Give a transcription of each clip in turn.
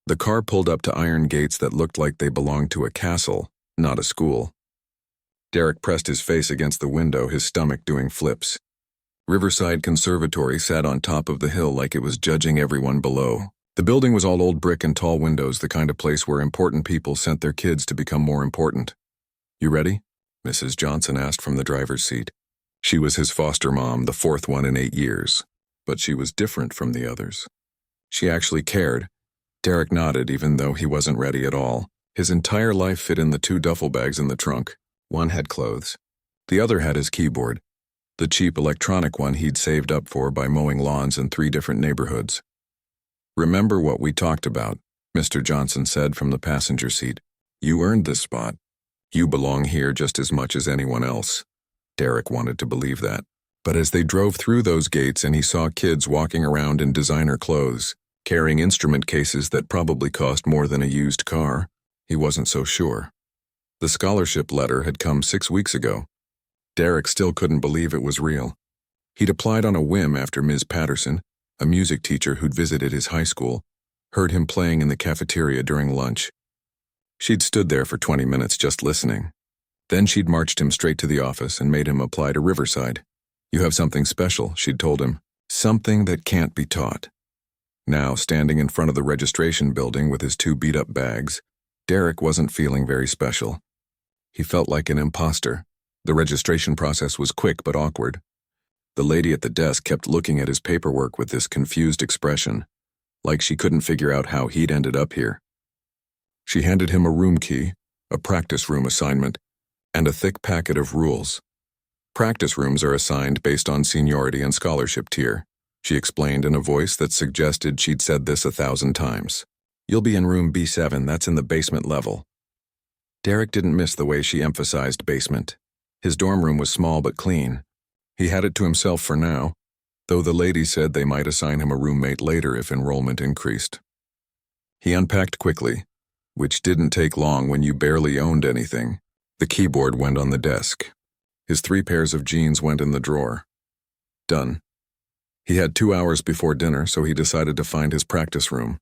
The car pulled up to iron gates that looked like they belonged to a castle, not a school. Derek pressed his face against the window, his stomach doing flips. Riverside Conservatory sat on top of the hill like it was judging everyone below. The building was all old brick and tall windows, the kind of place where important people sent their kids to become more important. "You ready?" Mrs. Johnson asked from the driver's seat. She was his foster mom, the fourth one in 8 years. But she was different from the others. She actually cared. Derek nodded, even though he wasn't ready at all. His entire life fit in the 2 duffel bags in the trunk. One had clothes. The other had his keyboard, the cheap electronic one he'd saved up for by mowing lawns in 3 different neighborhoods. "Remember what we talked about," Mr. Johnson said from the passenger seat. "You earned this spot. You belong here just as much as anyone else." Derek wanted to believe that. But as they drove through those gates and he saw kids walking around in designer clothes, carrying instrument cases that probably cost more than a used car, he wasn't so sure. The scholarship letter had come 6 weeks ago. Derek still couldn't believe it was real. He'd applied on a whim after Ms. Patterson, a music teacher who'd visited his high school, heard him playing in the cafeteria during lunch. She'd stood there for 20 minutes just listening. Then she'd marched him straight to the office and made him apply to Riverside. "You have something special," she'd told him. "Something that can't be taught." Now, standing in front of the registration building with his 2 beat-up bags, Derek wasn't feeling very special. He felt like an imposter. The registration process was quick but awkward. The lady at the desk kept looking at his paperwork with this confused expression, like she couldn't figure out how he'd ended up here. She handed him a room key, a practice room assignment, and a thick packet of rules. "Practice rooms are assigned based on seniority and scholarship tier," she explained in a voice that suggested she'd said this 1,000 times. "You'll be in room B7, that's in the basement level." Derek didn't miss the way she emphasized basement. His dorm room was small but clean. He had it to himself for now, though the lady said they might assign him a roommate later if enrollment increased. He unpacked quickly, which didn't take long when you barely owned anything. The keyboard went on the desk. His 3 pairs of jeans went in the drawer. Done. He had 2 hours before dinner, so he decided to find his practice room.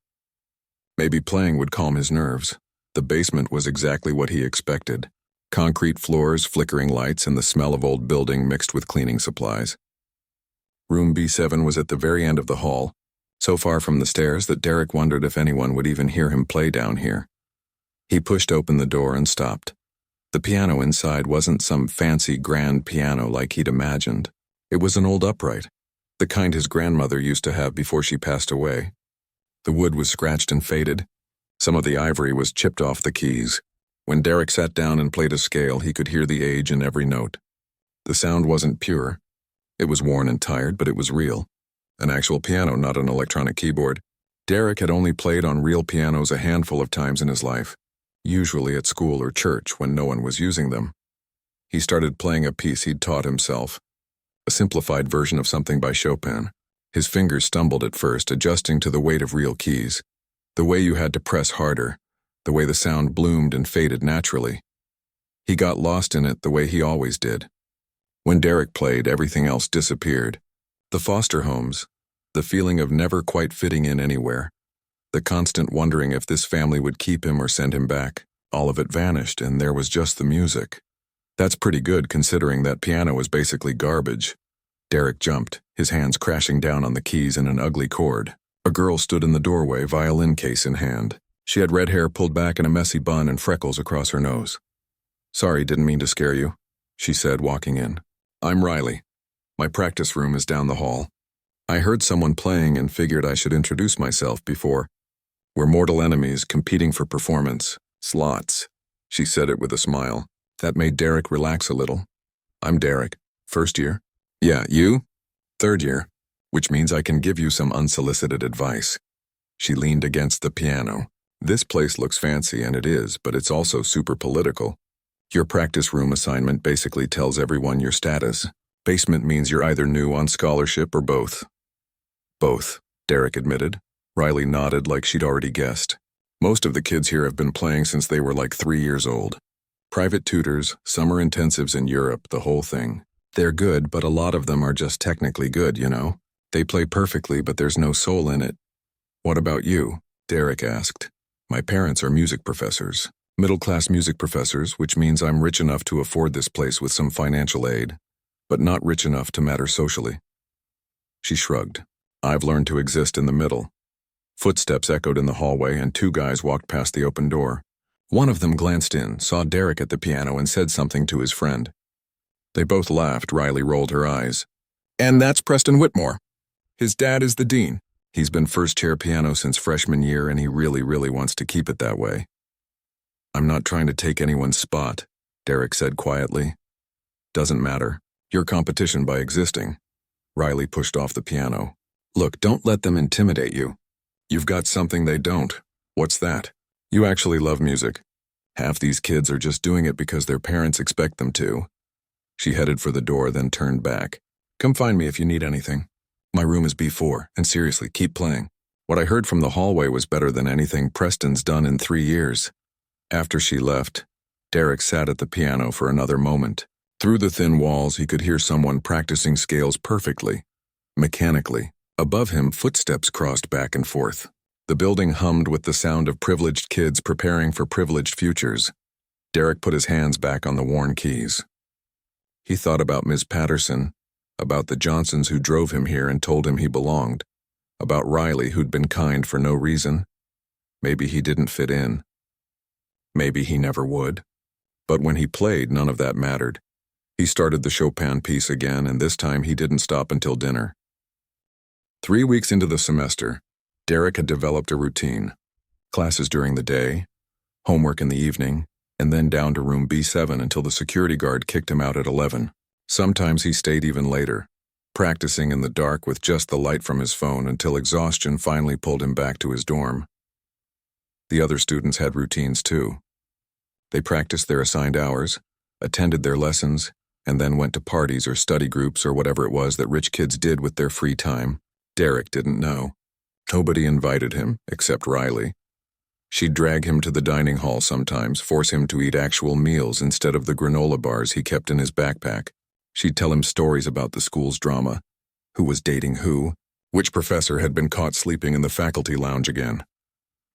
Maybe playing would calm his nerves. The basement was exactly what he expected. Concrete floors, flickering lights, and the smell of old building mixed with cleaning supplies. Room B7 was at the very end of the hall, so far from the stairs that Derek wondered if anyone would even hear him play down here. He pushed open the door and stopped. The piano inside wasn't some fancy grand piano like he'd imagined. It was an old upright, the kind his grandmother used to have before she passed away. The wood was scratched and faded. Some of the ivory was chipped off the keys. When Derek sat down and played a scale, he could hear the age in every note. The sound wasn't pure. It was worn and tired, but it was real. An actual piano, not an electronic keyboard. Derek had only played on real pianos a handful of times in his life, usually at school or church when no one was using them. He started playing a piece he'd taught himself, a simplified version of something by Chopin. His fingers stumbled at first, adjusting to the weight of real keys, the way you had to press harder, the way the sound bloomed and faded naturally. He got lost in it the way he always did. When Derek played, everything else disappeared. The foster homes, the feeling of never quite fitting in anywhere, the constant wondering if this family would keep him or send him back, all of it vanished and there was just the music. That's pretty good considering that piano was basically garbage. Derek jumped, his hands crashing down on the keys in an ugly chord. A girl stood in the doorway, violin case in hand. She had red hair pulled back in a messy bun and freckles across her nose. "Sorry, didn't mean to scare you," she said, walking in. "I'm Riley. My practice room is down the hall. I heard someone playing and figured I should introduce myself before. We're mortal enemies competing for performance. Slots." She said it with a smile. That made Derek relax a little. "I'm Derek. First year?" "Yeah, you?" "Third year, which means I can give you some unsolicited advice." She leaned against the piano. "This place looks fancy, and it is, but it's also super political. Your practice room assignment basically tells everyone your status. Basement means you're either new on scholarship or both." "Both," Derek admitted. Riley nodded like she'd already guessed. "Most of the kids here have been playing since they were like 3 years old. Private tutors, summer intensives in Europe, the whole thing. They're good, but a lot of them are just technically good, you know? They play perfectly, but there's no soul in it." "What about you?" Derek asked. My parents are music professors. Middle-class music professors, which means I'm rich enough to afford this place with some financial aid, but not rich enough to matter socially. She shrugged. I've learned to exist in the middle. Footsteps echoed in the hallway, and two guys walked past the open door. One of them glanced in, saw Derek at the piano, and said something to his friend. They both laughed. Riley rolled her eyes. And that's Preston Whitmore. His dad is the dean. He's been first-chair piano since freshman year, and he really wants to keep it that way. I'm not trying to take anyone's spot, Derek said quietly. Doesn't matter. You're competition by existing. Riley pushed off the piano. Look, don't let them intimidate you. You've got something they don't. What's that? You actually love music. Half these kids are just doing it because their parents expect them to. She headed for the door, then turned back. Come find me if you need anything. My room is B4, and seriously, keep playing. What I heard from the hallway was better than anything Preston's done in 3 years. After she left, Derek sat at the piano for another moment. Through the thin walls, he could hear someone practicing scales perfectly, mechanically. Above him, footsteps crossed back and forth. The building hummed with the sound of privileged kids preparing for privileged futures. Derek put his hands back on the worn keys. He thought about Ms. Patterson, about the Johnsons who drove him here and told him he belonged, about Riley who'd been kind for no reason. Maybe he didn't fit in. Maybe he never would. But when he played, none of that mattered. He started the Chopin piece again, and this time he didn't stop until dinner. 3 weeks into the semester, Derek had developed a routine. Classes during the day, homework in the evening, and then down to room B7 until the security guard kicked him out at 11. Sometimes he stayed even later, practicing in the dark with just the light from his phone until exhaustion finally pulled him back to his dorm. The other students had routines too. They practiced their assigned hours, attended their lessons, and then went to parties or study groups or whatever it was that rich kids did with their free time. Derek didn't know. Nobody invited him, except Riley. She'd drag him to the dining hall sometimes, force him to eat actual meals instead of the granola bars he kept in his backpack. She'd tell him stories about the school's drama, who was dating who, which professor had been caught sleeping in the faculty lounge again.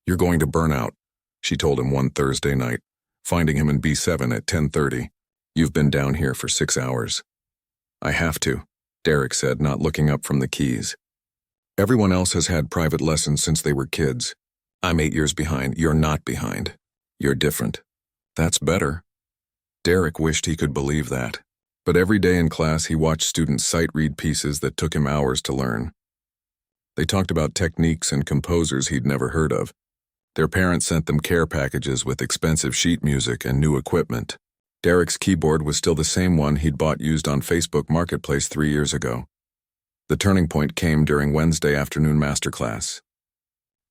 You're going to burn out, she told him one Thursday night, finding him in B7 at 10:30. You've been down here for 6 hours. I have to, Derek said, not looking up from the keys. Everyone else has had private lessons since they were kids. I'm 8 years behind. You're not behind. You're different. That's better. Derek wished he could believe that. But every day in class he watched students sight-read pieces that took him hours to learn. They talked about techniques and composers he'd never heard of. Their parents sent them care packages with expensive sheet music and new equipment. Derek's keyboard was still the same one he'd bought used on Facebook Marketplace 3 years ago. The turning point came during Wednesday afternoon masterclass.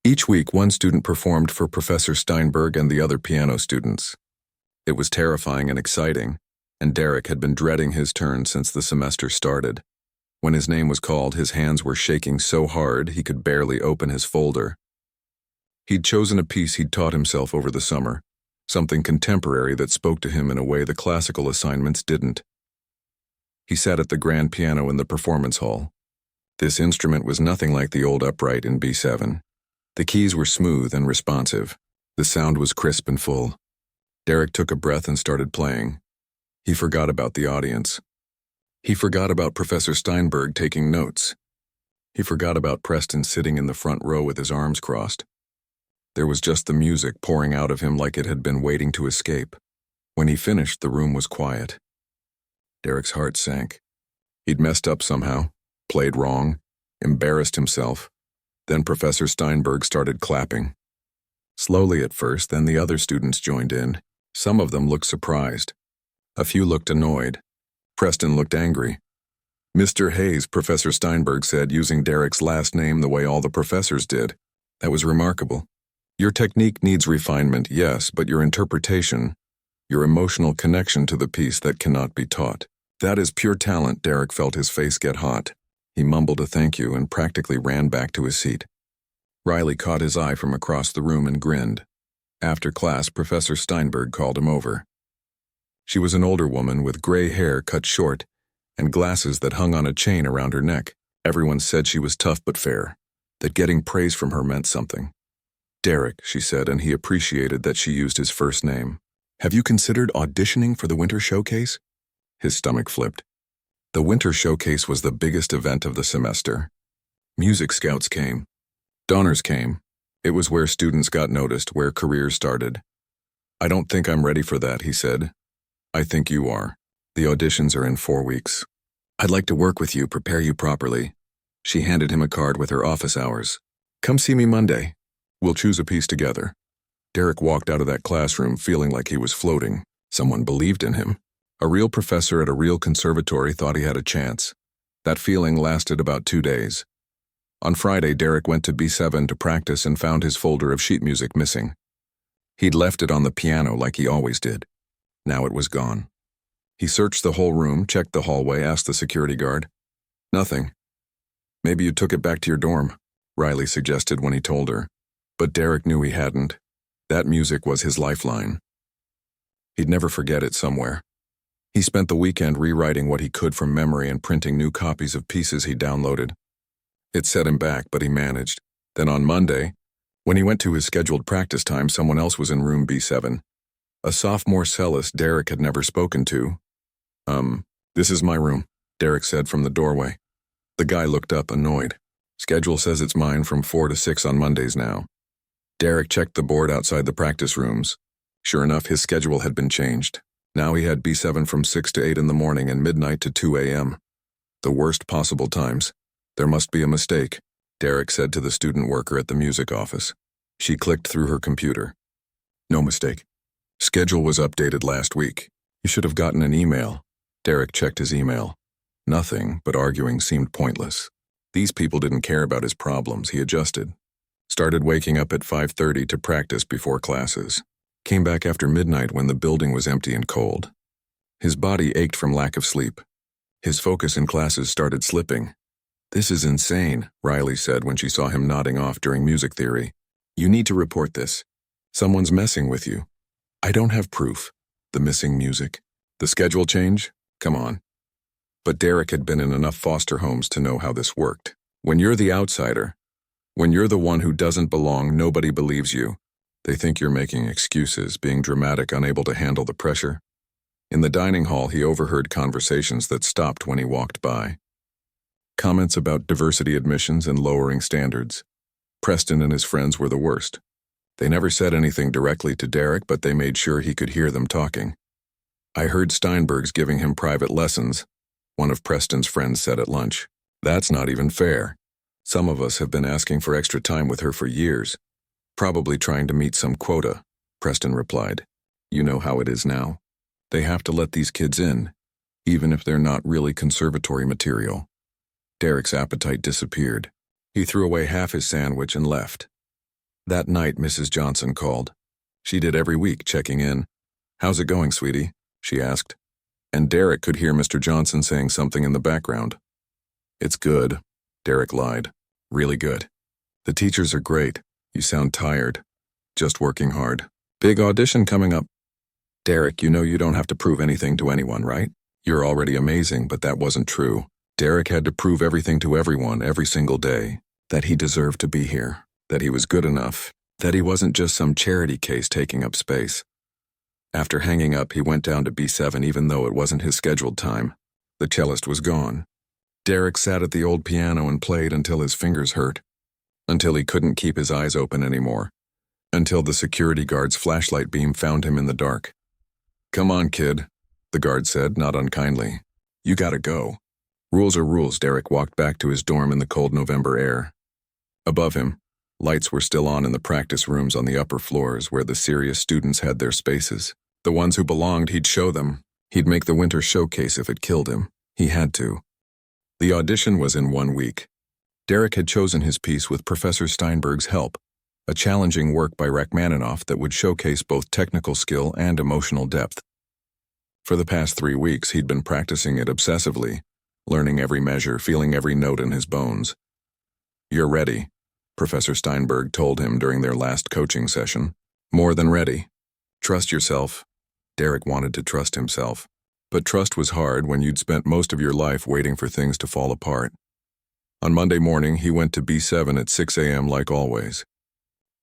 Each week, one student performed for Professor Steinberg and the other piano students. It was terrifying and exciting, and Derek had been dreading his turn since the semester started. When his name was called, his hands were shaking so hard he could barely open his folder. He'd chosen a piece he'd taught himself over the summer, something contemporary that spoke to him in a way the classical assignments didn't. He sat at the grand piano in the performance hall. This instrument was nothing like the old upright in B7. The keys were smooth and responsive. The sound was crisp and full. Derek took a breath and started playing. He forgot about the audience. He forgot about Professor Steinberg taking notes. He forgot about Preston sitting in the front row with his arms crossed. There was just the music pouring out of him like it had been waiting to escape. When he finished, the room was quiet. Derek's heart sank. He'd messed up somehow, played wrong, embarrassed himself. Then Professor Steinberg started clapping. Slowly at first, then the other students joined in. Some of them looked surprised. A few looked annoyed. Preston looked angry. Mr. Hayes, Professor Steinberg said, using Derek's last name the way all the professors did. That was remarkable. Your technique needs refinement, yes, but your interpretation, your emotional connection to the piece, that cannot be taught. That is pure talent. Derek felt his face get hot. He mumbled a thank you and practically ran back to his seat. Riley caught his eye from across the room and grinned. After class, Professor Steinberg called him over. She was an older woman with gray hair cut short and glasses that hung on a chain around her neck. Everyone said she was tough but fair, that getting praise from her meant something. Derek, she said, and he appreciated that she used his first name. Have you considered auditioning for the Winter Showcase? His stomach flipped. The Winter Showcase was the biggest event of the semester. Music scouts came. Donners came. It was where students got noticed, where careers started. I don't think I'm ready for that, he said. I think you are. The auditions are in 4 weeks. I'd like to work with you, prepare you properly. She handed him a card with her office hours. Come see me Monday. We'll choose a piece together. Derek walked out of that classroom feeling like he was floating. Someone believed in him. A real professor at a real conservatory thought he had a chance. That feeling lasted about 2 days. On Friday, Derek went to B7 to practice and found his folder of sheet music missing. He'd left it on the piano like he always did. Now it was gone. He searched the whole room, checked the hallway, asked the security guard. Nothing. Maybe you took it back to your dorm, Riley suggested when he told her. But Derek knew he hadn't. That music was his lifeline. He'd never forget it somewhere. He spent the weekend rewriting what he could from memory and printing new copies of pieces he downloaded. It set him back, but he managed. Then on Monday, when he went to his scheduled practice time, someone else was in room B7. A sophomore cellist Derek had never spoken to. This is my room, Derek said from the doorway. The guy looked up, annoyed. Schedule says it's mine from 4 to 6 on Mondays now. Derek checked the board outside the practice rooms. Sure enough, his schedule had been changed. Now he had B7 from 6 to 8 in the morning and midnight to 2 a.m. The worst possible times. There must be a mistake, Derek said to the student worker at the music office. She clicked through her computer. No mistake. Schedule was updated last week. You should have gotten an email. Derek checked his email. Nothing, but arguing seemed pointless. These people didn't care about his problems. He adjusted. Started waking up at 5:30 to practice before classes. Came back after midnight when the building was empty and cold. His body ached from lack of sleep. His focus in classes started slipping. This is insane, Riley said when she saw him nodding off during music theory. You need to report this. Someone's messing with you. I don't have proof. The missing music. The schedule change? Come on. But Derek had been in enough foster homes to know how this worked. When you're the outsider, when you're the one who doesn't belong, nobody believes you. They think you're making excuses, being dramatic, unable to handle the pressure. In the dining hall, he overheard conversations that stopped when he walked by. Comments about diversity admissions and lowering standards. Preston and his friends were the worst. They never said anything directly to Derek, but they made sure he could hear them talking. I heard Steinberg's giving him private lessons, one of Preston's friends said at lunch. That's not even fair. Some of us have been asking for extra time with her for years. Probably trying to meet some quota, Preston replied. You know how it is now. They have to let these kids in, even if they're not really conservatory material. Derek's appetite disappeared. He threw away half his sandwich and left. That night, Mrs. Johnson called. She did every week, checking in. How's it going, sweetie? She asked. And Derek could hear Mr. Johnson saying something in the background. It's good, Derek lied. Really good. The teachers are great. You sound tired. Just working hard. Big audition coming up. Derek, you know you don't have to prove anything to anyone, right? You're already amazing, but that wasn't true. Derek had to prove everything to everyone every single day. That he deserved to be here. That he was good enough. That he wasn't just some charity case taking up space. After hanging up, he went down to B7 even though it wasn't his scheduled time. The cellist was gone. Derek sat at the old piano and played until his fingers hurt. Until he couldn't keep his eyes open anymore. Until the security guard's flashlight beam found him in the dark. Come on, kid, the guard said, not unkindly. You gotta go. Rules are rules. Derek walked back to his dorm in the cold November air. Above him, lights were still on in the practice rooms on the upper floors where the serious students had their spaces. The ones who belonged, he'd show them. He'd make the winter showcase if it killed him. He had to. The audition was in 1 week. Derek had chosen his piece with Professor Steinberg's help, a challenging work by Rachmaninoff that would showcase both technical skill and emotional depth. For the past 3 weeks, he'd been practicing it obsessively, learning every measure, feeling every note in his bones. You're ready, Professor Steinberg told him during their last coaching session. More than ready. Trust yourself. Derek wanted to trust himself. But trust was hard when you'd spent most of your life waiting for things to fall apart. On Monday morning, he went to B7 at 6 a.m. like always.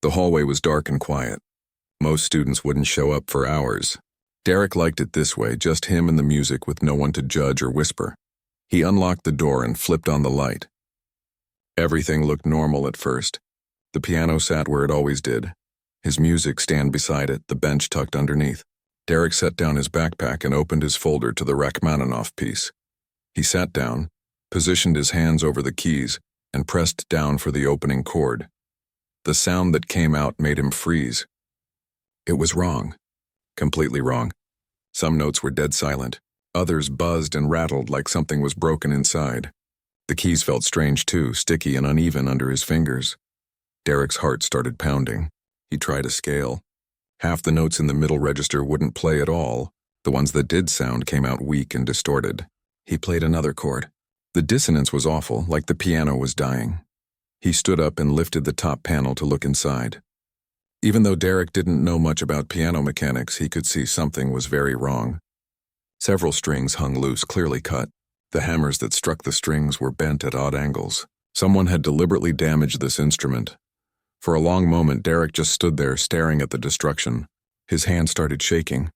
The hallway was dark and quiet. Most students wouldn't show up for hours. Derek liked it this way, just him and the music with no one to judge or whisper. He unlocked the door and flipped on the light. Everything looked normal at first. The piano sat where it always did. His music stand beside it, the bench tucked underneath. Derek set down his backpack and opened his folder to the Rachmaninoff piece. He sat down, positioned his hands over the keys, and pressed down for the opening chord. The sound that came out made him freeze. It was wrong. Completely wrong. Some notes were dead silent. Others buzzed and rattled like something was broken inside. The keys felt strange too, sticky and uneven under his fingers. Derek's heart started pounding. He tried a scale. Half the notes in the middle register wouldn't play at all. The ones that did sound came out weak and distorted. He played another chord. The dissonance was awful, like the piano was dying. He stood up and lifted the top panel to look inside. Even though Derek didn't know much about piano mechanics, he could see something was very wrong. Several strings hung loose, clearly cut. The hammers that struck the strings were bent at odd angles. Someone had deliberately damaged this instrument. For a long moment, Derek just stood there staring at the destruction. His hand started shaking.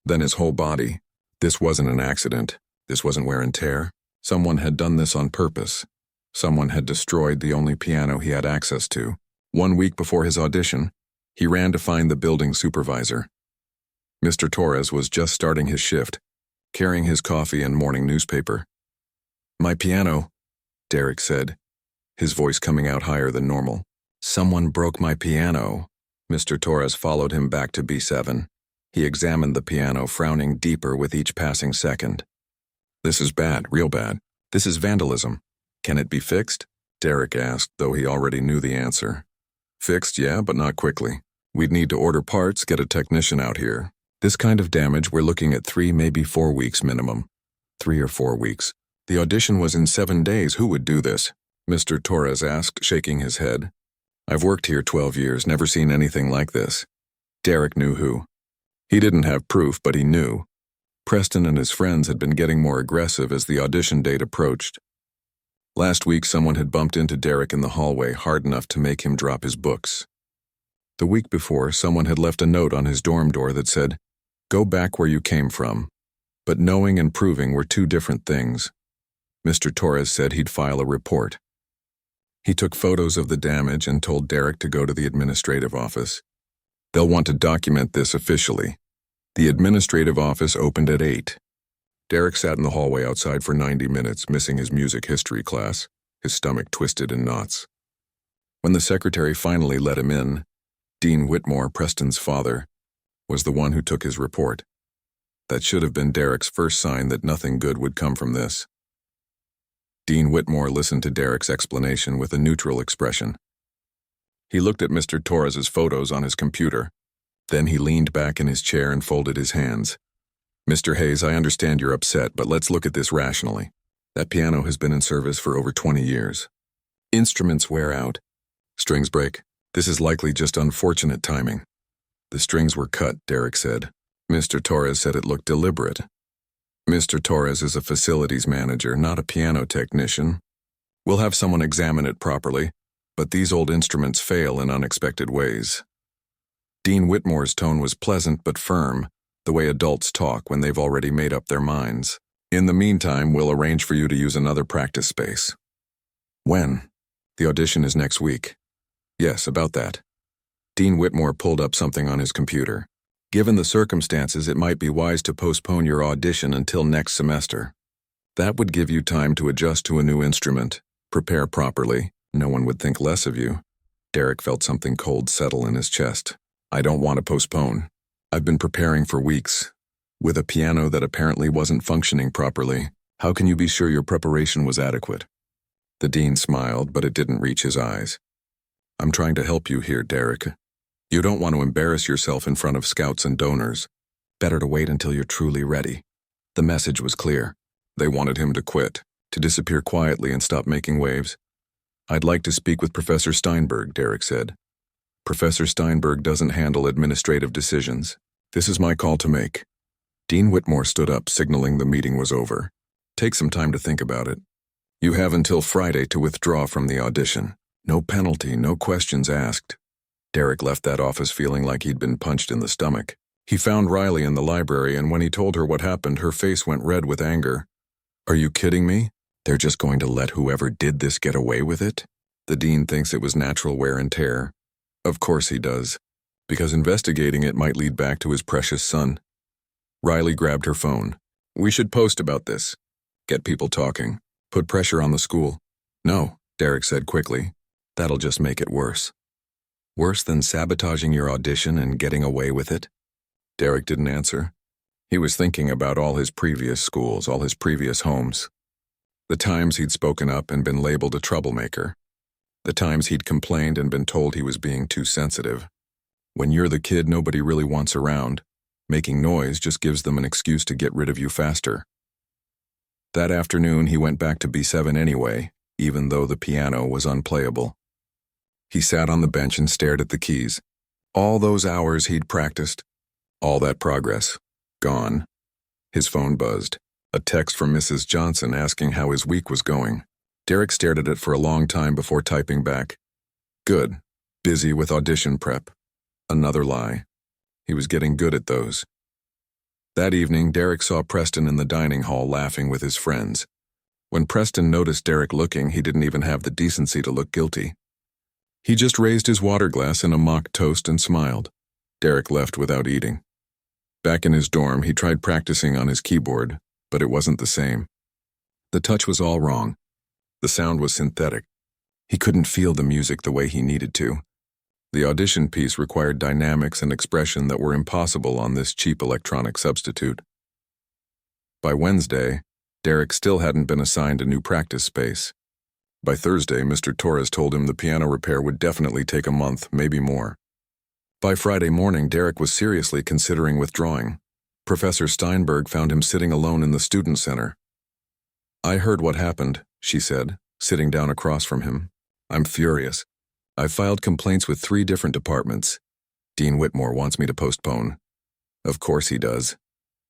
Then his whole body. This wasn't an accident. This wasn't wear and tear. Someone had done this on purpose. Someone had destroyed the only piano he had access to. 1 week before his audition, he ran to find the building supervisor. Mr. Torres was just starting his shift, carrying his coffee and morning newspaper. "My piano," Derek said, his voice coming out higher than normal. "Someone broke my piano." Mr. Torres followed him back to B7. He examined the piano, frowning deeper with each passing second. "This is bad, real bad. This is vandalism. Can it be fixed?" Derek asked, though he already knew the answer. "Fixed, yeah, but not quickly. We'd need to order parts, get a technician out here. This kind of damage, we're looking at 3, maybe 4 weeks minimum. 3 or 4 weeks. The audition was in 7 days. Who would do this?" Mr. Torres asked, shaking his head. "I've worked here 12 years, never seen anything like this." Derek knew who. He didn't have proof, but he knew. Preston and his friends had been getting more aggressive as the audition date approached. Last week, someone had bumped into Derek in the hallway hard enough to make him drop his books. The week before, someone had left a note on his dorm door that said, "Go back where you came from." But knowing and proving were 2 different things. Mr. Torres said he'd file a report. He took photos of the damage and told Derek to go to the administrative office. They'll want to document this officially. The administrative office opened at 8. Derek sat in the hallway outside for 90 minutes, missing his music history class, his stomach twisted in knots. When the secretary finally let him in, Dean Whitmore, Preston's father, was the one who took his report. That should have been Derek's first sign that nothing good would come from this. Dean Whitmore listened to Derek's explanation with a neutral expression. He looked at Mr. Torres's photos on his computer. Then he leaned back in his chair and folded his hands. "Mr. Hayes, I understand you're upset, but let's look at this rationally. That piano has been in service for over 20 years. Instruments wear out. Strings break. This is likely just unfortunate timing." "The strings were cut," Derek said. Mr. Torres said it looked deliberate. "Mr. Torres is a facilities manager, not a piano technician. We'll have someone examine it properly, but these old instruments fail in unexpected ways." Dean Whitmore's tone was pleasant but firm, the way adults talk when they've already made up their minds. "In the meantime, we'll arrange for you to use another practice space." "When?" "The audition is next week." "Yes, about that." Dean Whitmore pulled up something on his computer. "Given the circumstances, it might be wise to postpone your audition until next semester. That would give you time to adjust to a new instrument, prepare properly. No one would think less of you." Derek felt something cold settle in his chest. "I don't want to postpone. I've been preparing for weeks. With a piano that apparently wasn't functioning properly, how can you be sure your preparation was adequate?" The dean smiled, but it didn't reach his eyes. "I'm trying to help you here, Derek. You don't want to embarrass yourself in front of scouts and donors. Better to wait until you're truly ready." The message was clear. They wanted him to quit, to disappear quietly and stop making waves. "I'd like to speak with Professor Steinberg," Derek said. "Professor Steinberg doesn't handle administrative decisions. This is my call to make." Dean Whitmore stood up, signaling the meeting was over. "Take some time to think about it. You have until Friday to withdraw from the audition. No penalty, no questions asked." Derek left that office feeling like he'd been punched in the stomach. He found Riley in the library, and when he told her what happened, her face went red with anger. "Are you kidding me? They're just going to let whoever did this get away with it? The dean thinks it was natural wear and tear." Of course he does, because investigating it might lead back to his precious son. Riley grabbed her phone. "We should post about this. Get people talking. Put pressure on the school." "No," Derek said quickly. "That'll just make it worse." "Worse than sabotaging your audition and getting away with it?" Derek didn't answer. He was thinking about all his previous schools, all his previous homes. The times he'd spoken up and been labeled a troublemaker. The times he'd complained and been told he was being too sensitive. When you're the kid nobody really wants around, making noise just gives them an excuse to get rid of you faster. That afternoon he went back to B7 anyway, even though the piano was unplayable. He sat on the bench and stared at the keys. All those hours he'd practiced, all that progress, gone. His phone buzzed. A text from Mrs. Johnson asking how his week was going. Derek stared at it for a long time before typing back. "Good. Busy with audition prep." Another lie. He was getting good at those. That evening, Derek saw Preston in the dining hall laughing with his friends. When Preston noticed Derek looking, he didn't even have the decency to look guilty. He just raised his water glass in a mock toast and smiled. Derek left without eating. Back in his dorm, he tried practicing on his keyboard, but it wasn't the same. The touch was all wrong. The sound was synthetic. He couldn't feel the music the way he needed to. The audition piece required dynamics and expression that were impossible on this cheap electronic substitute. By Wednesday, Derek still hadn't been assigned a new practice space. By Thursday, Mr. Torres told him the piano repair would definitely take a month, maybe more. By Friday morning, Derek was seriously considering withdrawing. Professor Steinberg found him sitting alone in the student center. "I heard what happened," she said, sitting down across from him. "I'm furious. I've filed complaints with 3 different departments. Dean Whitmore wants me to postpone." "Of course he does."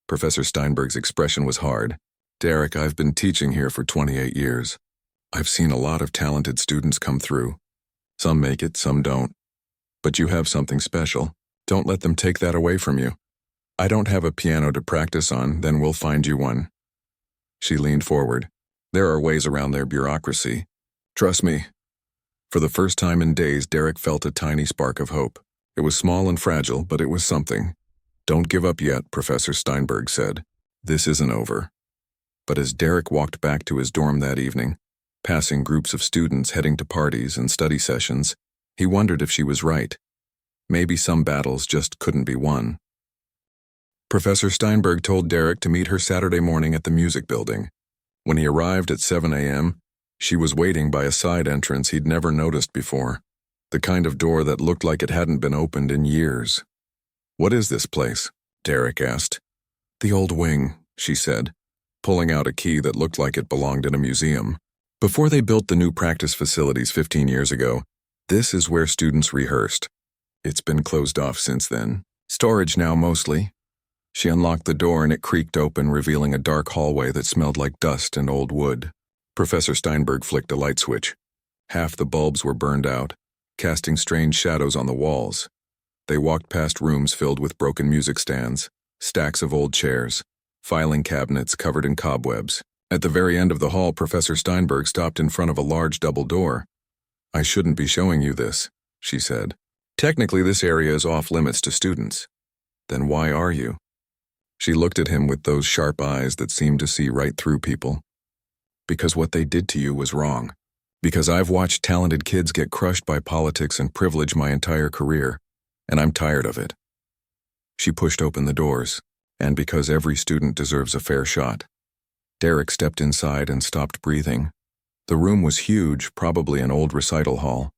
Professor Steinberg's expression was hard. "Derek, I've been teaching here for 28 years. I've seen a lot of talented students come through. Some make it, some don't. But you have something special. Don't let them take that away from you. I don't have a piano to practice on, then we'll find you one." She leaned forward. "There are ways around their bureaucracy. Trust me." For the first time in days, Derek felt a tiny spark of hope. It was small and fragile, but it was something. "Don't give up yet," Professor Steinberg said. "This isn't over." But as Derek walked back to his dorm that evening, passing groups of students heading to parties and study sessions, he wondered if she was right. Maybe some battles just couldn't be won. Professor Steinberg told Derek to meet her Saturday morning at the music building. When he arrived at 7 a.m., she was waiting by a side entrance he'd never noticed before, the kind of door that looked like it hadn't been opened in years. "What is this place?" Derek asked. "The old wing," she said, pulling out a key that looked like it belonged in a museum. "Before they built the new practice facilities 15 years ago, this is where students rehearsed. It's been closed off since then. Storage now mostly." She unlocked the door and it creaked open, revealing a dark hallway that smelled like dust and old wood. Professor Steinberg flicked a light switch. Half the bulbs were burned out, casting strange shadows on the walls. They walked past rooms filled with broken music stands, stacks of old chairs, filing cabinets covered in cobwebs. At the very end of the hall, Professor Steinberg stopped in front of a large double door. "I shouldn't be showing you this," she said. "Technically, this area is off limits to students." "Then why are you?" She looked at him with those sharp eyes that seemed to see right through people. "Because what they did to you was wrong. Because I've watched talented kids get crushed by politics and privilege my entire career, and I'm tired of it." She pushed open the doors, and because every student deserves a fair shot. Derek stepped inside and stopped breathing. The room was huge, probably an old recital hall.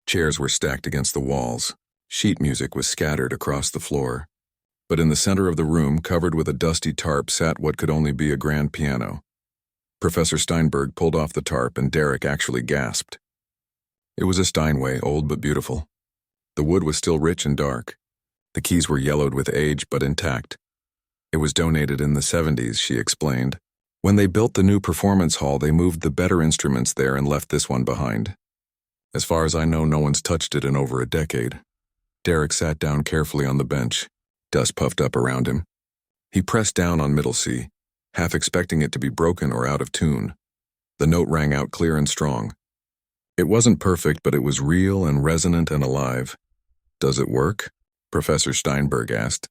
Chairs were stacked against the walls. Sheet music was scattered across the floor. But in the center of the room, covered with a dusty tarp, sat what could only be a grand piano. Professor Steinberg pulled off the tarp and Derek actually gasped. It was a Steinway, old but beautiful. The wood was still rich and dark. The keys were yellowed with age but intact. It was donated in the 70s, she explained. When they built the new performance hall, they moved the better instruments there and left this one behind. As far as I know, no one's touched it in over a decade. Derek sat down carefully on the bench. Dust puffed up around him. He pressed down on middle C, half expecting it to be broken or out of tune. The note rang out clear and strong. It wasn't perfect, but it was real and resonant and alive. "Does it work?" Professor Steinberg asked.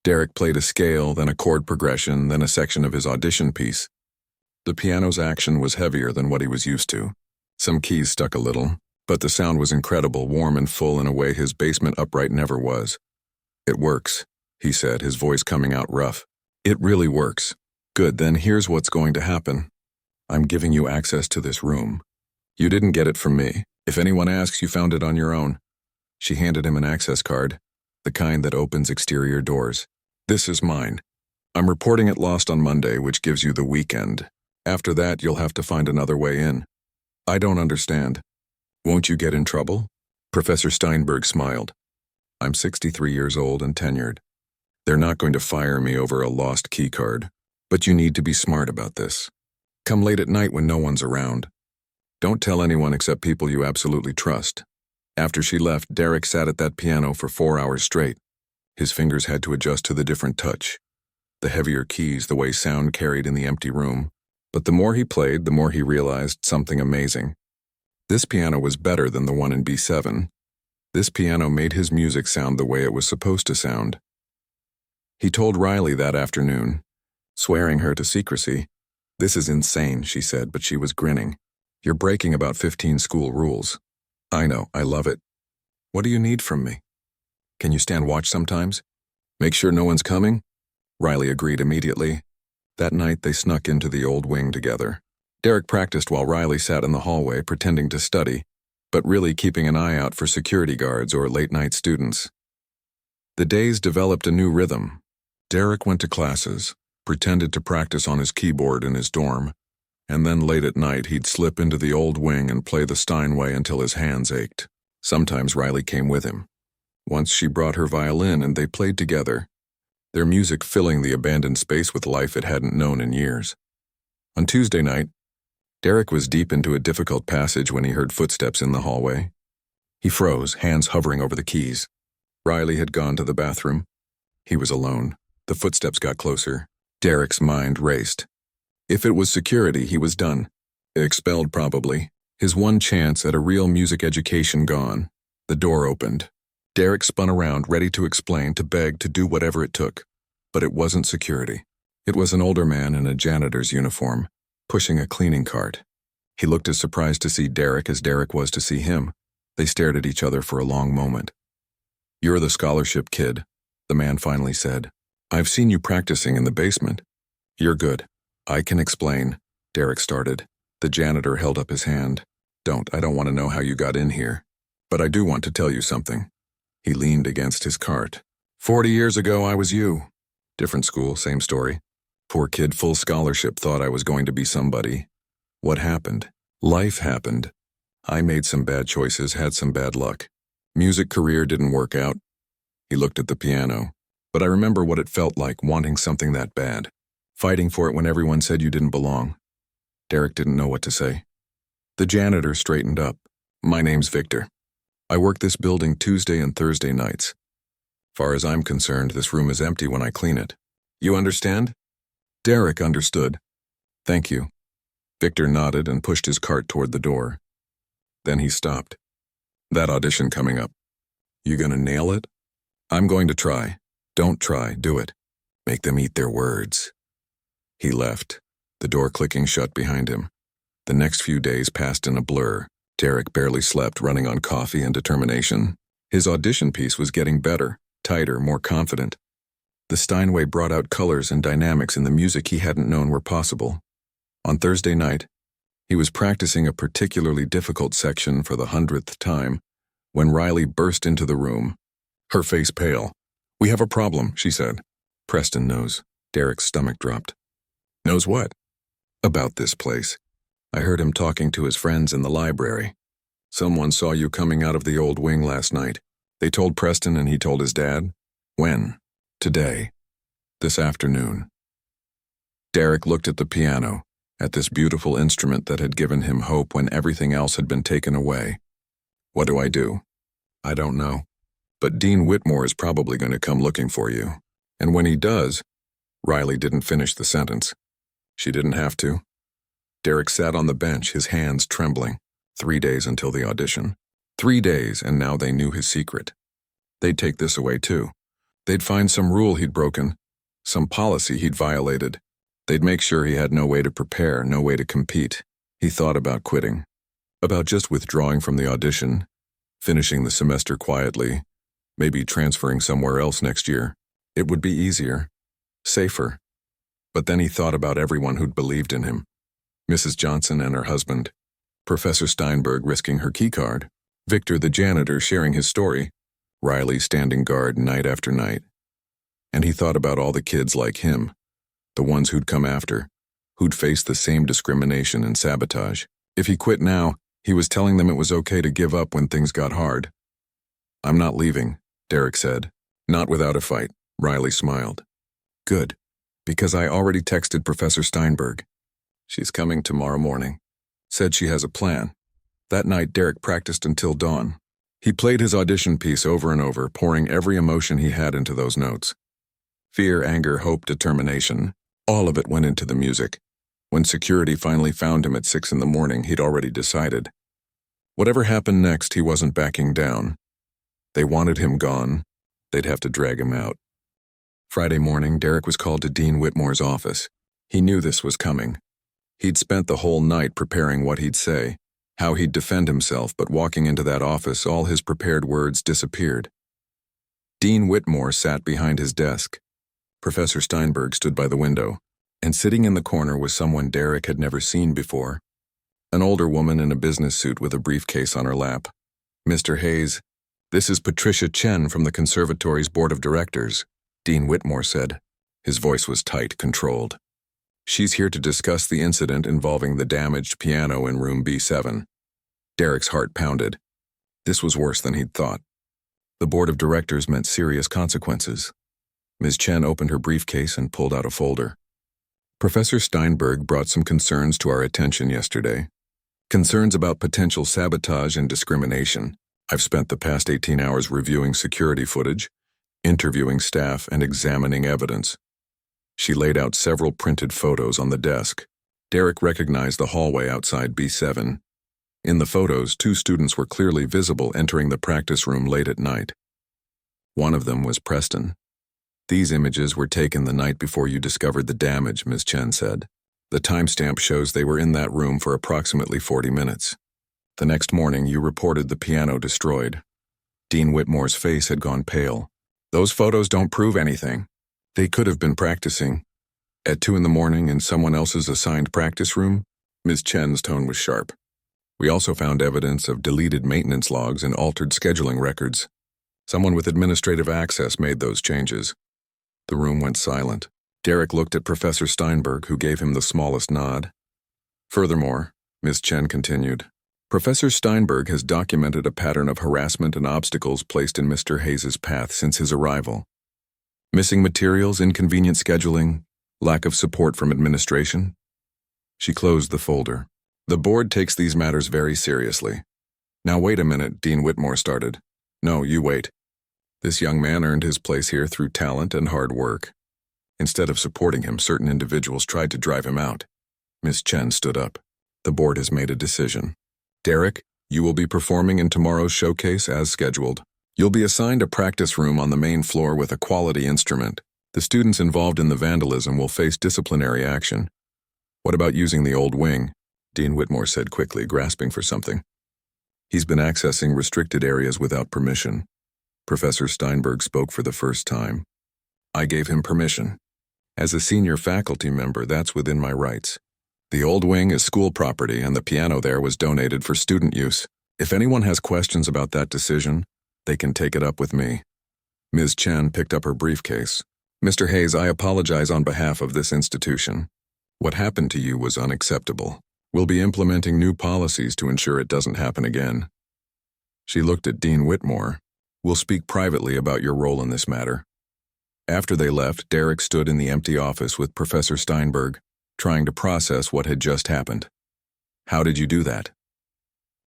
Derek played a scale, then a chord progression, then a section of his audition piece. The piano's action was heavier than what he was used to. Some keys stuck a little, but the sound was incredible, warm and full in a way his basement upright never was. "It works," he said, his voice coming out rough. "It really works." "Good, then here's what's going to happen. I'm giving you access to this room. You didn't get it from me. If anyone asks, you found it on your own." She handed him an access card, the kind that opens exterior doors. "This is mine. I'm reporting it lost on Monday, which gives you the weekend. After that, you'll have to find another way in." "I don't understand." "Won't you get in trouble?" Professor Steinberg smiled. "I'm 63 years old and tenured. They're not going to fire me over a lost key card, but you need to be smart about this. Come late at night when no one's around. Don't tell anyone except people you absolutely trust." After she left, Derek sat at that piano for 4 hours straight. His fingers had to adjust to the different touch, the heavier keys, the way sound carried in the empty room. But the more he played, the more he realized something amazing. This piano was better than the one in B7. This piano made his music sound the way it was supposed to sound. He told Riley that afternoon, swearing her to secrecy. "This is insane," she said, but she was grinning. "You're breaking about 15 school rules." "I know, I love it. What do you need from me? Can you stand watch sometimes? Make sure no one's coming?" Riley agreed immediately. That night they snuck into the old wing together. Derek practiced while Riley sat in the hallway pretending to study, but really keeping an eye out for security guards or late-night students. The days developed a new rhythm. Derek went to classes, pretended to practice on his keyboard in his dorm, and then late at night he'd slip into the old wing and play the Steinway until his hands ached. Sometimes Riley came with him. Once she brought her violin and they played together, their music filling the abandoned space with life it hadn't known in years. On Tuesday night, Derek was deep into a difficult passage when he heard footsteps in the hallway. He froze, hands hovering over the keys. Riley had gone to the bathroom. He was alone. The footsteps got closer. Derek's mind raced. If it was security, he was done. Expelled, probably. His one chance at a real music education gone. The door opened. Derek spun around, ready to explain, to beg, to do whatever it took. But it wasn't security. It was an older man in a janitor's uniform, pushing a cleaning cart. He looked as surprised to see Derek as Derek was to see him. They stared at each other for a long moment. "You're the scholarship kid," the man finally said. "I've seen you practicing in the basement." "You're good. I can explain," Derek started. The janitor held up his hand. I don't want to know how you got in here. But I do want to tell you something." He leaned against his cart. 40 years ago, I was you. Different school, same story. Poor kid, full scholarship, thought I was going to be somebody. What happened? Life happened. I made some bad choices, had some bad luck. Music career didn't work out." He looked at the piano. "But I remember what it felt like, wanting something that bad. Fighting for it when everyone said you didn't belong." Derek didn't know what to say. The janitor straightened up. "My name's Victor. I work this building Tuesday and Thursday nights. Far as I'm concerned, this room is empty when I clean it. You understand?" Derek understood. "Thank you." Victor nodded and pushed his cart toward the door. Then he stopped. "That audition coming up. You gonna nail it?" "I'm going to try." "Don't try, do it. Make them eat their words." He left, the door clicking shut behind him. The next few days passed in a blur. Derek barely slept, running on coffee and determination. His audition piece was getting better, tighter, more confident. The Steinway brought out colors and dynamics in the music he hadn't known were possible. On Thursday night, he was practicing a particularly difficult section for the 100th time when Riley burst into the room, her face pale. "We have a problem," she said. "Preston knows." Derek's stomach dropped. "Knows what?" "About this place. I heard him talking to his friends in the library. Someone saw you coming out of the old wing last night. They told Preston and he told his dad." "When?" "Today. This afternoon." Derek looked at the piano, at this beautiful instrument that had given him hope when everything else had been taken away. "What do I do?" "I don't know." But Dean Whitmore is probably going to come looking for you. And when he does, Riley didn't finish the sentence. She didn't have to. Derek sat on the bench, his hands trembling. 3 days until the audition. 3 days, and now they knew his secret. They'd take this away too. They'd find some rule he'd broken, some policy he'd violated. They'd make sure he had no way to prepare, no way to compete. He thought about quitting, about just withdrawing from the audition, finishing the semester quietly, maybe transferring somewhere else next year. It would be easier, safer. But then he thought about everyone who'd believed in him. Mrs. Johnson and her husband, Professor Steinberg risking her keycard, Victor the janitor sharing his story, Riley standing guard night after night. And he thought about all the kids like him, the ones who'd come after, who'd face the same discrimination and sabotage. If he quit now, he was telling them it was okay to give up when things got hard. "I'm not leaving," Derek said. "Not without a fight," Riley smiled. "Good, because I already texted Professor Steinberg. She's coming tomorrow morning. Said she has a plan." That night, Derek practiced until dawn. He played his audition piece over and over, pouring every emotion he had into those notes. Fear, anger, hope, determination, all of it went into the music. When security finally found him at 6 in the morning, he'd already decided. Whatever happened next, he wasn't backing down. They wanted him gone. They'd have to drag him out. Friday morning, Derek was called to Dean Whitmore's office. He knew this was coming. He'd spent the whole night preparing what he'd say, how he'd defend himself, but walking into that office, all his prepared words disappeared. Dean Whitmore sat behind his desk. Professor Steinberg stood by the window, and sitting in the corner was someone Derek had never seen before. An older woman in a business suit with a briefcase on her lap. "Mr. Hayes, this is Patricia Chen from the conservatory's board of directors," Dean Whitmore said. His voice was tight, controlled. "She's here to discuss the incident involving the damaged piano in room B7. Derek's heart pounded. This was worse than he'd thought. The board of directors meant serious consequences. Ms. Chen opened her briefcase and pulled out a folder. "Professor Steinberg brought some concerns to our attention yesterday. Concerns about potential sabotage and discrimination. I've spent the past 18 hours reviewing security footage, interviewing staff, and examining evidence." She laid out several printed photos on the desk. Derek recognized the hallway outside B7. In the photos, 2 students were clearly visible entering the practice room late at night. One of them was Preston. "These images were taken the night before you discovered the damage," Ms. Chen said. "The timestamp shows they were in that room for approximately 40 minutes. The next morning, you reported the piano destroyed." Dean Whitmore's face had gone pale. "Those photos don't prove anything. They could have been practicing. At 2 in the morning in someone else's assigned practice room?" Ms. Chen's tone was sharp. "We also found evidence of deleted maintenance logs and altered scheduling records. Someone with administrative access made those changes." The room went silent. Derek looked at Professor Steinberg, who gave him the smallest nod. "Furthermore," Ms. Chen continued, "Professor Steinberg has documented a pattern of harassment and obstacles placed in Mr. Hayes' path since his arrival. Missing materials, inconvenient scheduling, lack of support from administration." She closed the folder. "The board takes these matters very seriously." "Now wait a minute," Dean Whitmore started. "No, you wait. This young man earned his place here through talent and hard work. Instead of supporting him, certain individuals tried to drive him out." Ms. Chen stood up. "The board has made a decision. Derek, you will be performing in tomorrow's showcase as scheduled. You'll be assigned a practice room on the main floor with a quality instrument. The students involved in the vandalism will face disciplinary action." "What about using the old wing?" Dean Whitmore said quickly, grasping for something. "He's been accessing restricted areas without permission." Professor Steinberg spoke for the first time. "I gave him permission. As a senior faculty member, that's within my rights. The old wing is school property, and the piano there was donated for student use. If anyone has questions about that decision, they can take it up with me." Ms. Chen picked up her briefcase. "Mr. Hayes, I apologize on behalf of this institution. What happened to you was unacceptable. We'll be implementing new policies to ensure it doesn't happen again." She looked at Dean Whitmore. "We'll speak privately about your role in this matter." After they left, Derek stood in the empty office with Professor Steinberg, trying to process what had just happened. "How did you do that?"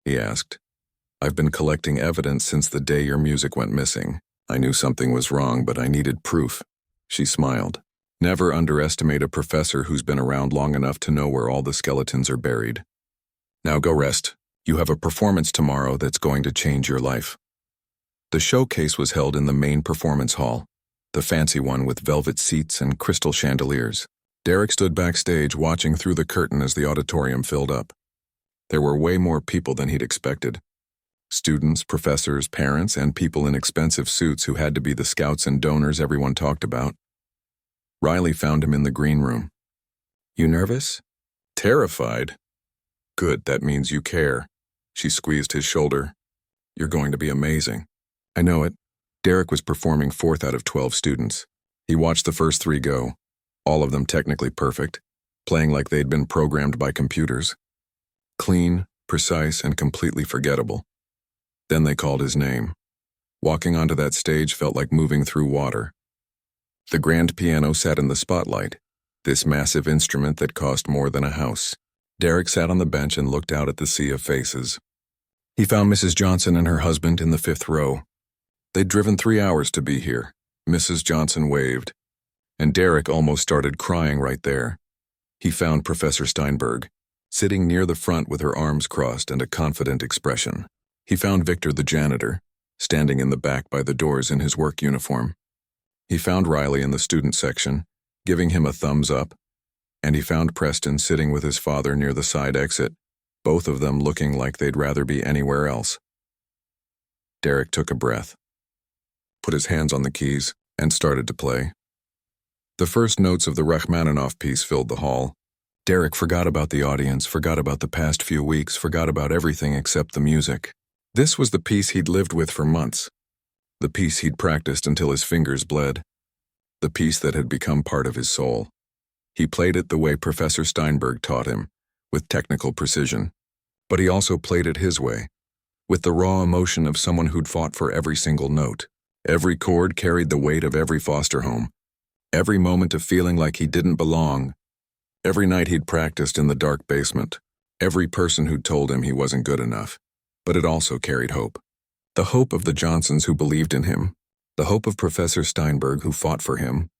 he asked. I've been collecting evidence since the day your music went missing. I knew something was wrong, but I needed proof. She smiled. Never underestimate a professor who's been around long enough to know where all the skeletons are buried. Now go rest. You have a performance tomorrow that's going to change your life. The showcase was held in the main performance hall, the fancy one with velvet seats and crystal chandeliers. Derek stood backstage watching through the curtain as the auditorium filled up. There were way more people than he'd expected. Students, professors, parents, and people in expensive suits who had to be the scouts and donors everyone talked about. Riley found him in the green room. You nervous? Terrified? Good, that means you care. She squeezed his shoulder. You're going to be amazing. I know it. Derek was performing 4th out of 12 students. He watched the first 3 go, all of them technically perfect, playing like they'd been programmed by computers. Clean, precise, and completely forgettable. Then they called his name. Walking onto that stage felt like moving through water. The grand piano sat in the spotlight, this massive instrument that cost more than a house. Derek sat on the bench and looked out at the sea of faces. He found Mrs. Johnson and her husband in the 5th row. They'd driven 3 hours to be here. Mrs. Johnson waved, and Derek almost started crying right there. He found Professor Steinberg, sitting near the front with her arms crossed and a confident expression. He found Victor the janitor, standing in the back by the doors in his work uniform. He found Riley in the student section, giving him a thumbs up, and he found Preston sitting with his father near the side exit, both of them looking like they'd rather be anywhere else. Derek took a breath, put his hands on the keys, and started to play. The first notes of the Rachmaninoff piece filled the hall. Derek forgot about the audience, forgot about the past few weeks, forgot about everything except the music. This was the piece he'd lived with for months, the piece he'd practiced until his fingers bled, the piece that had become part of his soul. He played it the way Professor Steinberg taught him, with technical precision, but he also played it his way, with the raw emotion of someone who'd fought for every single note. Every chord carried the weight of every foster home, every moment of feeling like he didn't belong, every night he'd practiced in the dark basement, every person who'd told him he wasn't good enough. But it also carried hope. The hope of the Johnsons who believed in him, the hope of Professor Steinberg who fought for him,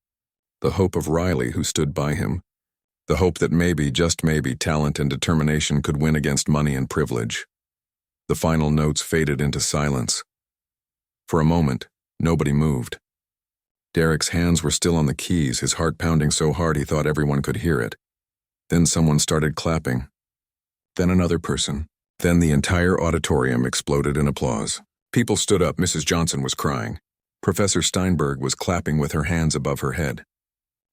the hope of Riley who stood by him, the hope that maybe, just maybe, talent and determination could win against money and privilege. The final notes faded into silence. For a moment, nobody moved. Derek's hands were still on the keys, his heart pounding so hard he thought everyone could hear it. Then someone started clapping. Then another person. Then the entire auditorium exploded in applause. People stood up. Mrs. Johnson was crying. Professor Steinberg was clapping with her hands above her head.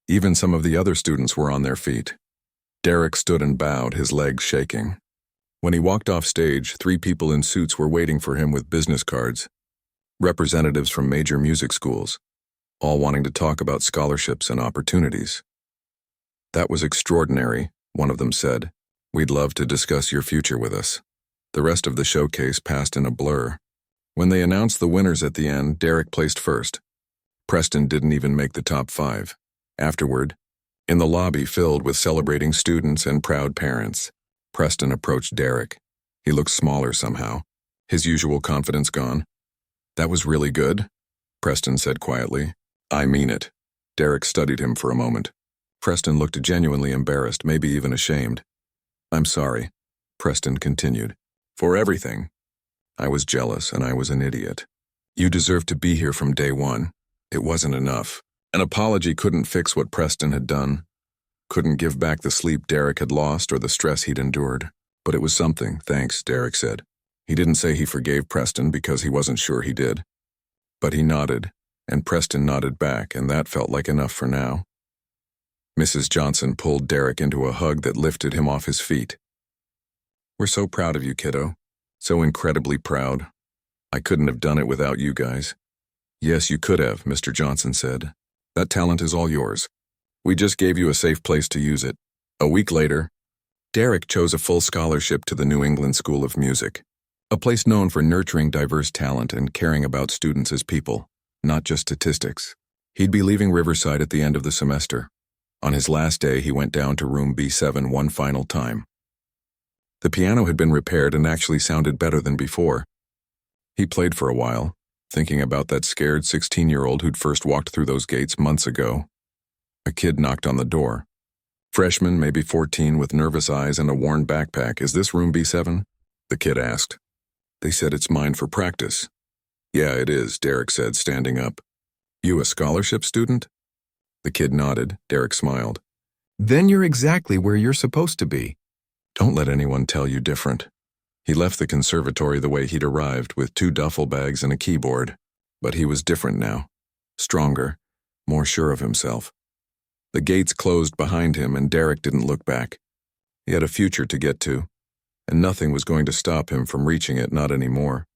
Even some of the other students were on their feet. Derek stood and bowed, his legs shaking. When he walked off stage, 3 people in suits were waiting for him with business cards. Representatives from major music schools, all wanting to talk about scholarships and opportunities. That was extraordinary, one of them said. We'd love to discuss your future with us. The rest of the showcase passed in a blur. When they announced the winners at the end, Derek placed first. Preston didn't even make the top 5. Afterward, in the lobby filled with celebrating students and proud parents, Preston approached Derek. He looked smaller somehow, his usual confidence gone. That was really good, Preston said quietly. I mean it. Derek studied him for a moment. Preston looked genuinely embarrassed, maybe even ashamed. I'm sorry, Preston continued. For everything. I was jealous and I was an idiot. You deserved to be here from day one. It wasn't enough. An apology couldn't fix what Preston had done. Couldn't give back the sleep Derek had lost or the stress he'd endured. But it was something, thanks, Derek said. He didn't say he forgave Preston because he wasn't sure he did. But he nodded, and Preston nodded back, and that felt like enough for now. Mrs. Johnson pulled Derek into a hug that lifted him off his feet. We're so proud of you, kiddo. So incredibly proud. I couldn't have done it without you guys. Yes, you could have, Mr. Johnson said. That talent is all yours. We just gave you a safe place to use it. A week later, Derek chose a full scholarship to the New England School of Music, a place known for nurturing diverse talent and caring about students as people, not just statistics. He'd be leaving Riverside at the end of the semester. On his last day, he went down to room B7 one final time. The piano had been repaired and actually sounded better than before. He played for a while, thinking about that scared 16-year-old who'd first walked through those gates months ago. A kid knocked on the door. Freshman, maybe 14, with nervous eyes and a worn backpack. "Is this room B7? The kid asked. "They said it's mine for practice." "Yeah, it is," Derek said, standing up. "You a scholarship student?" The kid nodded. Derek smiled. "Then you're exactly where you're supposed to be. Don't let anyone tell you different." He left the conservatory the way he'd arrived, with 2 duffel bags and a keyboard. But he was different now. Stronger, more sure of himself. The gates closed behind him, and Derek didn't look back. He had a future to get to, and nothing was going to stop him from reaching it, not anymore.